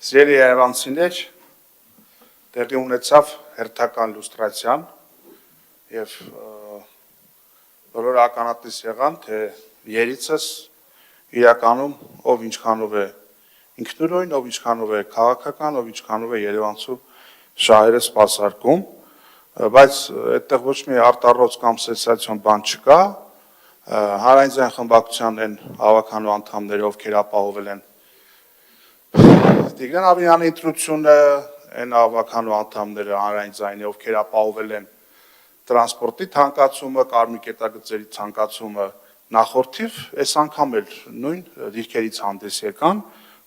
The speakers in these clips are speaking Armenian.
Սիրելի երևանցիներ, տեղի ունեցավ հերթական լուստրացիան եւ բոլորը ականատես եղան, թե երիցս իրականում ով ինչքանով է ինքնուրույն, ով ինչքանով է քաղաքական, ով ինչքանով է երևանցու շահերը սպասարկում, բայց այդտեղ ոչ մի արտառոց կամ սենսացիոն բան չկա, հանրային խմբակցության են հավաքանու անդամները, ովքեր ապահովել են Տիգրան Աբրահամյանի ընտրությունը, այն հավաքանու անդամները հանրային ձայնի, ովքեր ապահովել են տրանսպորտի թանկացումը, կարմիր կետագծերի թանկացումը նախորդիվ, այս անգամ էլ նույն դիրքերից հանդես եկան,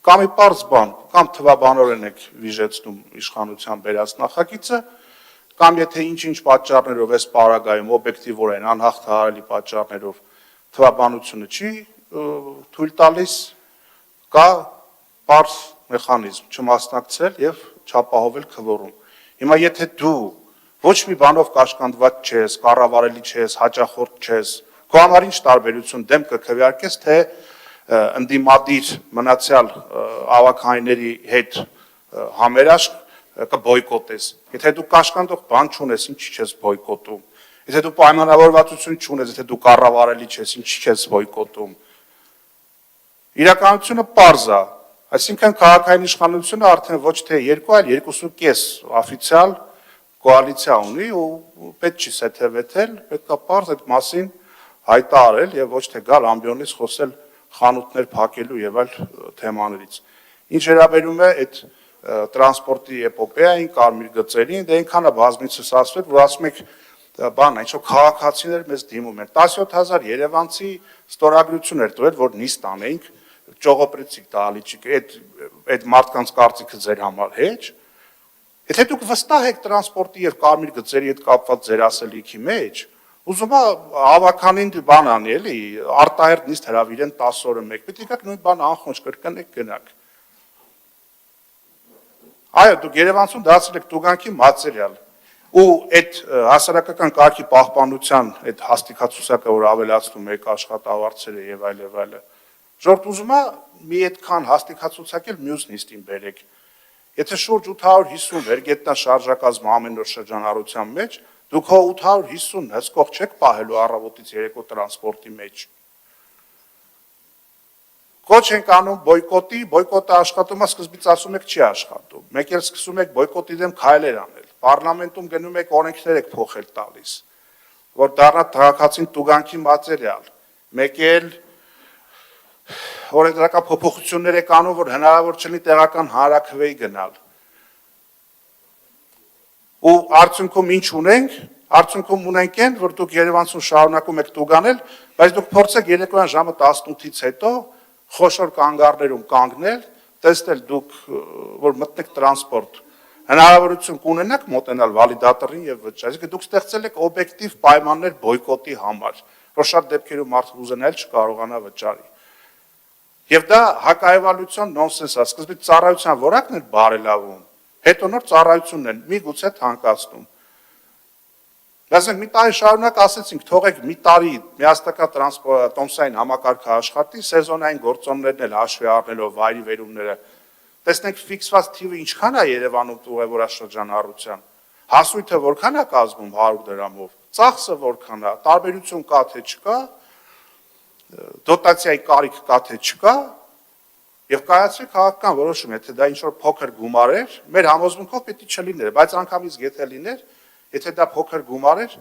կամ մի պարզ բան, կամ թվաբանորեն եք վիժեցնում իշխանության բերած նախագիծը, կամ եթե ինչ-ինչ պատճառներով այս պարագայում օբյեկտիվորեն անհաղթահարելի պատճառներով թվաբանությունը չի թույլ տալիս, կա պարզ մեխանիզմ չմասնակցել եւ չապահովել քվորում։ Հիմա եթե դու ոչ մի բանով կաշկանդված չես, կառավարելի չես, հաճախորդ չես, քո համար ինչ տարբերություն դեմ կքվեարկես, թե ընդդիմադիր մնացյալ ավականների հետ համերաշխ կբոյկոտես։ Եթե դու կաշկանդող բան չունես, ինչի՞ չես բոյկոտում։ Եթե դու պայմանավորվածություն չունես, եթե դու կառավարելի չես, ինչի՞ չես բոյկոտում։ Իրականությունը պարզ է, այսինքն քաղաքային իշխանությունը արդեն ոչ թե 2, այլ 2.5 օֆիցիալ կոալիցիա ունի ու պետք չի սեթևեթել, պետք է պարզ այդ մասին հայտարարել եւ ոչ թե գալ ամբիոնից խոսել խանութներ փակելու եւ այլ թեմաներից։ Ինչ վերաբերում է այդ տրանսպորտի էպոպեային, կարմիր գծերին, դե այնքան է բազմիցս ասվել, որ ասում եք բան, ինչ-որ քաղաքացիներ մեզ դիմում են։ 17000 երևանցի ստորագրություն էր տվել, որ նիստ անեինք, ճողոպրեցիք դալիճիկ, այդ մարդկանց կարծիքը ձեր համար հեչ։ Եթե դուք վստահ եք տրանսպորտի եւ կարմիր գծերի հետ կապված ձեր ասելիքի մեջ, ուզում եմ հավականին բան անի, էլի, արտահերտ նիստ հրավիրեն 10 օրը մեկ, պետք է գաք նույն բանը անխոնջ կրկնեք գնաք։ Այո, դուք Երևանցում դարձել եք տուգանքի մատերիալ։ Ու այդ հասարակական կարգի պահպանության այդ հաստիկացուցակը, որ ավելացնում եք աշխատավարձերը եւ այլ եւ այլը, ժողովուրդ ուզում է մի այդքան հաստիկացուցակել մյուս նիստին բերեք։ Եթե շուրջ 850 վերգետնա շարժակազմ ամեն օր շրջանառության մեջ, դուք հո 850 հսկող չեք պահելու առավոտից երեկո տրանսպորտի մեջ։ Կոչ ենք անում բոյկոտի, բոյկոտը աշխատում է, սկզբից ասում եք չի աշխատում։ Մեկ էլ սկսում եք բոյկոտի դեմ քայլեր անել։ Պարլամենտում գնում եք օրենքներ եք փոխել տալիս, որ դառնա քաղաքացին տուգանքի մատերիալ։ Մեկ էլ օրենսդրական փոփոխություններ եք անում, որ հնարավոր չլինի տեղական հանրաքվեի գնալ։ Ու արդյունքում ինչ ունենք, արդյունքում ունենք այն, որ դուք Երևանցում շարունակում եք տուգանել, բայց դուք փորձեք երեկոյան ժամը 18-ից հետո խոշոր կանգառներում կանգնել, տեսնել դուք, որ մտնեք տրանսպորտ, հնարավորություն կունենաք մոտենալ վալիդատորին եւ վճարել, այսինքն դուք ստեղծել եք օբյեկտիվ պայմաններ բոյկոտի համար, որ շատ դեպքերում մարդը ուզենալ չկարողանա վճարի։ Եվ դա հակահայվալության նոնսենս է, սկզբից ծառայության որակն է բարելավում, հետո նոր ծառայությունն են միգուցե թանկացնում։ Ասենք մի տարի շարունակ ասեցինք, թողեք մի տարի միասնական տոմսային համակարգը աշխատի, սեզոնային գործոններն էլ հաշվի առնելով վայրի վերումները, տեսնենք ֆիքսված թիվը ինչքան է Երևանում ուղևորաշրջանառության, հասույթը որքան է կազմում 100 դրամով, ծախսը որքան է, տարբերություն կա թե չկա, դոտացիայի կարիք կա թե չկա, եւ կայացրեք քաղաքական որոշում, եթե դա ինչ-որ փոքր գումար էր, մեր համոզմունքով պետք է չլիներ, բայց անգամից եթե լիներ, եթե դա փոքր գումար էր,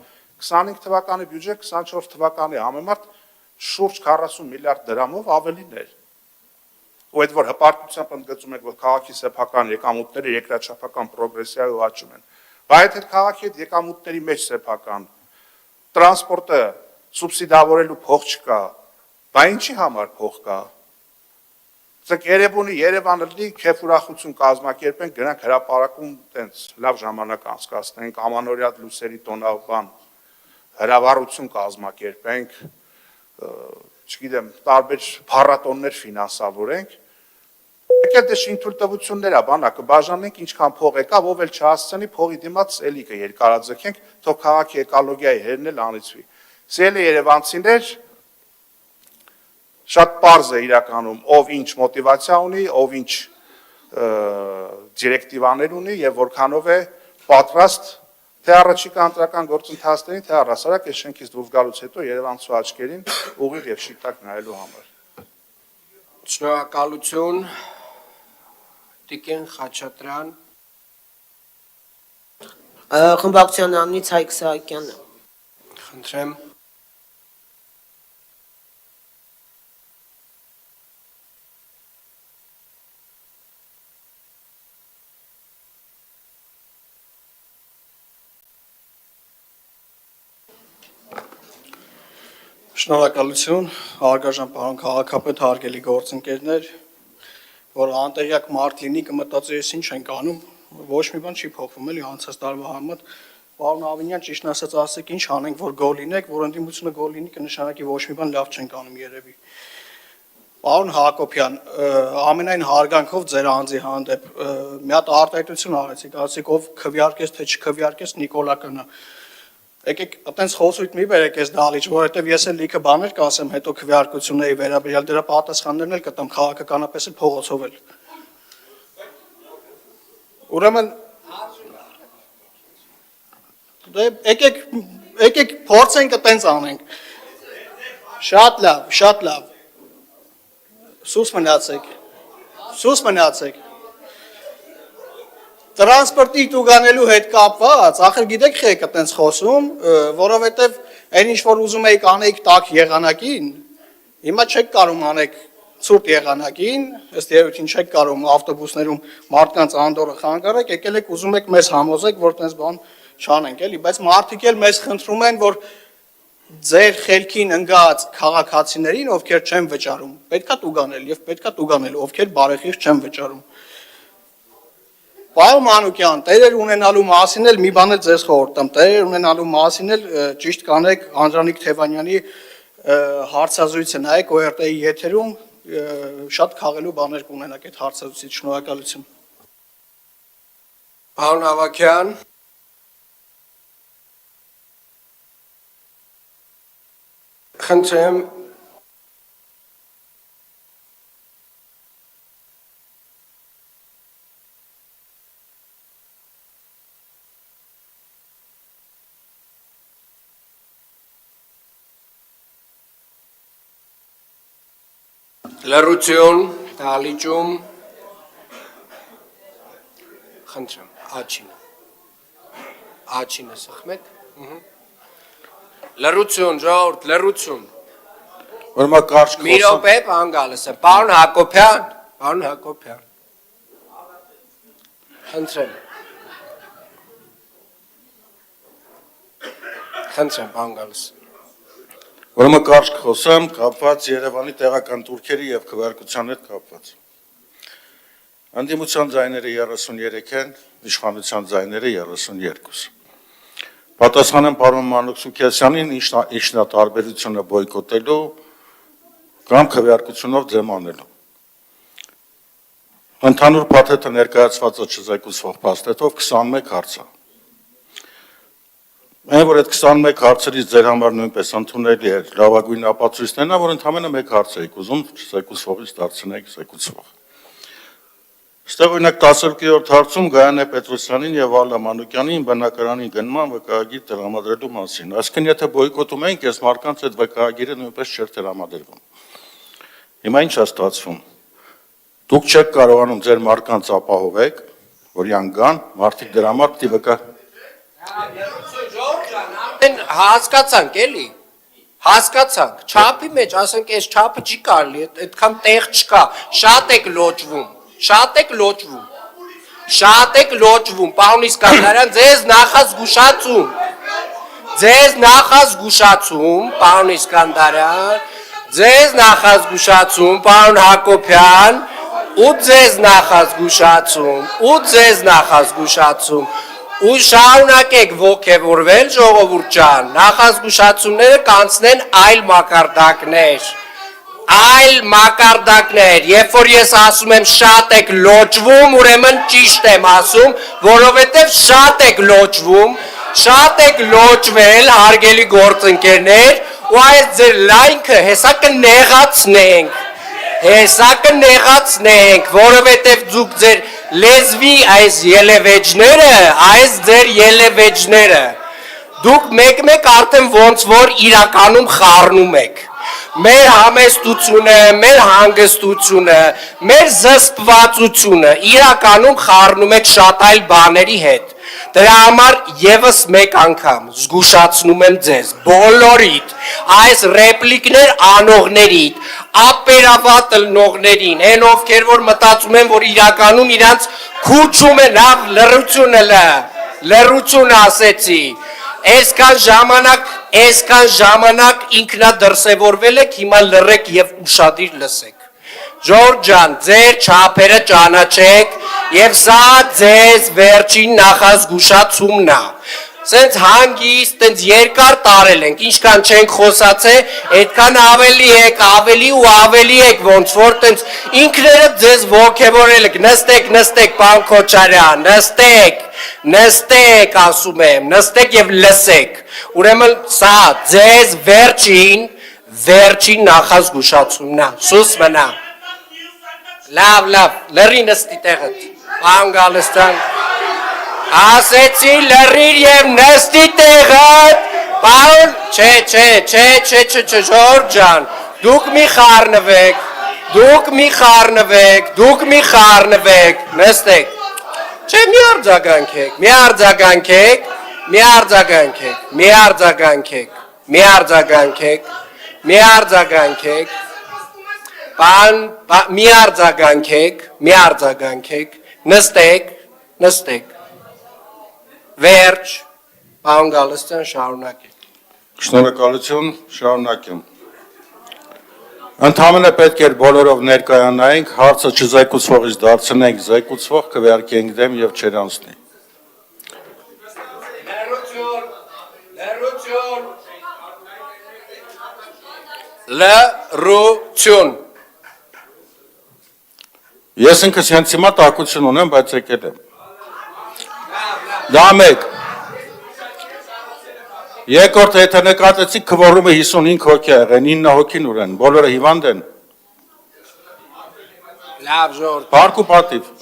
25 թվականի բյուջե 24 թվականի համեմատ շուրջ 40 միլիարդ դրամով ավելին էր։ Ու այդ որ հպարտությամբ ընդգծում եք, որ քաղաքի սեփական եկամուտները երկրաչափական պրոգրեսիայով աճում են, բայց այդ քաղաքի հետ եկամուտների մեջ սեփական տրանսպորտը սուբսիդավորելու փող չկա, բայց ինչի համար փող կա։ Ցեք Երևանի Երևանը լի քեֆ ուրախություն կազմակերպենք, գնանք հրապարակում տենց լավ ժամանակ անցկացնենք, ամանորյա լուսերի տոնավան հրավառություն կազմակերպենք, չգիտեմ, տարբեր փառատոններ ֆինանսավորենք։ Եկել դե շինթույլտվություններ է, բանակը բաժանենք, ինչքան փող եկավ, ով էլ չհասցնի, փողի դիմաց էլի կերկարաձգենք, թող քաղաքի էկոլոգիայի հերն էլ անիծվի։ Սիրելի երևանցիներ, շատ պարզ է իրականում, ով ինչ մոտիվացիա ունի, ով ինչ դիրեկտիվաներ ունի եւ որքանով է պատրաստ թե առաջիկա ընտրական գործընթացներին, թե առհասարակ այս շենքից դուրս գալուց հետո Երևանցու աչքերին ուղիղ եւ շիտակ նայելու համար։ Շնորհակալություն Տիկին Խաչատրյան Խմբակցության անունից Հայկ Սահակյանը։ Խնդրեմ Շնորհակալություն, հարգարժան պարոն քաղաքապետ, հարգելի գործընկերներ, որ անտեղյակ մարդ լինի կմտածի ես ինչ ենք անում, ոչ մի բան չի փոխվում էլի անցած տարվա համեմատ, պարոն Ավինյան ճիշտ ասած ասեք ինչ անենք, որ գոլ լինեք, որ ընդդիմությունը գոլ լինի կնշանակի ոչ մի բան լավ չենք անում երևի։ Պարոն Հակոբյան, ամենայն հարգանքով ձեր անձի հանդեպ մի հատ արտահայտություն արեցիք, ասացիք ով քվեարկես թե չքվեարկես Նիկոլականը։ Եկեք այտենց խոսույթ մի բերեք այս դալիճ, որովհետև ես էլ լիքը բաներ կասեմ հետո քվեարկությունների վերաբերյալ դրա պատասխաններն էլ կտամ քաղաքականապես էլ փողոցով էլ։ Ուրեմն եկեք փորձենք այտենց անենք։ Շատ լավ։ Սուս մնացեք։ Տրանսպորտի տուգանելու հետ կապված, ախր գիտեք եք այտենց խոսում, որովհետև այն ինչ որ ուզում եք անեիք տաք եղանակին, հիմա չեք կարող անեք ցուրտ եղանակին, ըստ երևույթին չեք կարող ավտոբուսներում մարդկանց անդորը խանգարեք, եկել եք ուզում եք մեզ համոզեք, որ այտենց բան չանենք, էլի, բայց մարդիկ էլ մեզ խնդրում են, որ ձեր խելքին ընկած քաղաքացիներին, ովքեր չեն վճարում, պետքա տուգանել եւ պետքա տուգանել, ովքեր բարեխիղճ չեն վճարում։ Պարոն Մանուկյան, տերեր ունենալու մասին էլ մի բան էլ ձեզ խորհուրդ տամ, տերեր ունենալու մասին էլ ճիշտ կանեք Անդրանիկ Թևանյանի հարցազրույցը նայեք ORT-ի եթերում շատ քաղելու բաներ կունենաք այդ հարցազրույցից, շնորհակալություն։ Պարոն Ավագյան Խնդրեմ Լռություն, դալիճում, խնդրեմ, աչինը սխմեք, լռություն, ժողովուրդ, լռություն, մի րոպե, պարոն Գալստյան, պարոն Հակոբյան, խնդրեմ, պարոն Գալստյան, Ուրեմն կարճ խոսեմ կապված Երևանի տեղական տուրքերի եւ քվեարկության հետ կապված։ Անդիմության ձայները 33 են, իշխանության ձայները 32։ Պատասխանեմ պարոն Մանուկյանին, ինչն է տարբերությունը բոյկոտելու կամ քվեարկությունով դեմ անելու։ Ընդհանուր փաթեթը ներկայացվածը չզեկուցվող փաստաթով 21 հարց է։ Այն որ այդ 21 հարցերից ձեր համար նույնպես ընդունելի է լավագույն ապացույցներն է, որ ընդամենը մեկ հարց եք ուզում զեկուցվողից դարձնեք զեկուցվող։ Այստեղ օրինակ 12-րդ հարցում Գայանե Պետրոսյանին եւ Վալա Մանուկյանին բնակարանի գնման վկայագիր տրամադրելու մասին։ Այսինքն եթե բոյկոտում ենք, այս մարդկանց այդ վկայագիրը նույնպես չէր տրամադրվում։ Հիմա ինչ է ստացվում։ Դուք չեք կարողանում ձեր մարդկանց ապահովեք, որ իրան գան, մարդիկ դրա համար պիտի վկա Հասկացանք էլի, չապի մեջ, ասենք այս չապը չի կարելի, այդքան տեղ չկա, շատ եք լոճվում, պարոն Իսկանդարյան, ձեզ նախազգուշացում, պարոն Իսկանդարյան, ձեզ նախազգուշացում, պարոն Հակոբյան, ու ձեզ նախազգուշացում, ու շարունակեք ոգևորվել ժողովուրդ ջան, նախազգուշացումները կանցնեն այլ մակարդակներ, երբ որ ես ասում եմ շատ եք լոճվում, ուրեմն ճիշտ եմ ասում, որովհետև շատ եք լոճվել, հարգելի գործընկերներ, ու այս ձեր լայնքը հեսա կնեղացնենք, Հեսա կնեղացնենք, որովհետև դուք ձեր լեզվի այս ելևեջները, այս ձեր ելևեջները, դուք մեկ-մեկ արդեն ոնց որ իրականում խառնում եք։ Մեր համեստությունը, մեր հանգստությունը, մեր զսպվածությունը իրականում խառնում եք շատ այլ բաների հետ։ Դրա համար եւս մեկ անգամ զգուշացնում եմ ձեզ, բոլորիդ, այս ռեպլիկներ անողներիդ, ապերավատ լնողներին, հեն ովքեր որ մտածում են, որ իրականում իրանց քուչում է լավ լռություն ասեցի, այսքան ժամանակ ինքնադրսևորվել եք, հիմա լռեք եւ ուշադիր լսեք։ Ժորժ ջան, ձեր չափերը ճանաչեք եւ սա ձեզ վերջին նախազգուշացումն է։ Սենց հանգիստ, տենց երկար տարել ենք, ինչքան չենք խոսացե, այդքան ավելի ու ավելի եք, ոնց որ տենց ինքներդ ձեզ ոգևորել եք, նստեք, պարոն Քոչարյան, նստեք, ասում եմ, նստեք եւ լսեք։ Ուրեմն սա ձեզ վերջին նախազգուշացումն է, սուս մնա։ Լավ, լրի նստի տեղդ, պարոն Գալստյան, ասեցի լրիր եւ նստի տեղդ, պարոն, չէ, Ժորժ ջան, դուք մի խառնվեք, նստեք, չէ, մի արձագանքեք, մի արձագանքեք, նստեք, վերջ, պարոն Գալստյան, շարունակեք։ Շնորհակալություն, շարունակեմ։ Ընդհանրապես պետք էր բոլորով ներկայանայինք, հարցը չզեկուցվողից դարձնենք զեկուցվող, քվեարկենք դեմ եւ չերանցնի։ Լռություն։ Ես ինքս հենց հիմա տակություն ունեմ, բայց եկել եմ։ Դա մեկ։ Երկրորդ եթե նկատեցիք քվորումը 55 հոգի է եղել, 9 հոգին ուրեն, բոլորը հիվանդ են։ Լավ, Ժորժ։ Փառք ու պատիվ։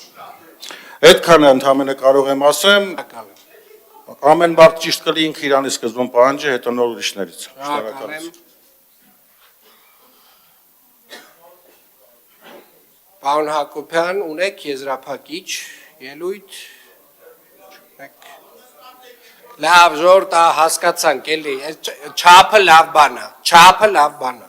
Այդքանը ընդհանրապես կարող եմ ասեմ, ամեն մարդ ճիշտ կլի ինքը իրանի սկզբում պահանջի, հետո նոր ուրիշներից։ Շնորհակալություն։ Պարոն Հակոբյան, ունեք եզրափակիչ ելույթ։ Լավ, Ժորժ, հասկացանք, էլի, չափը լավ բան է։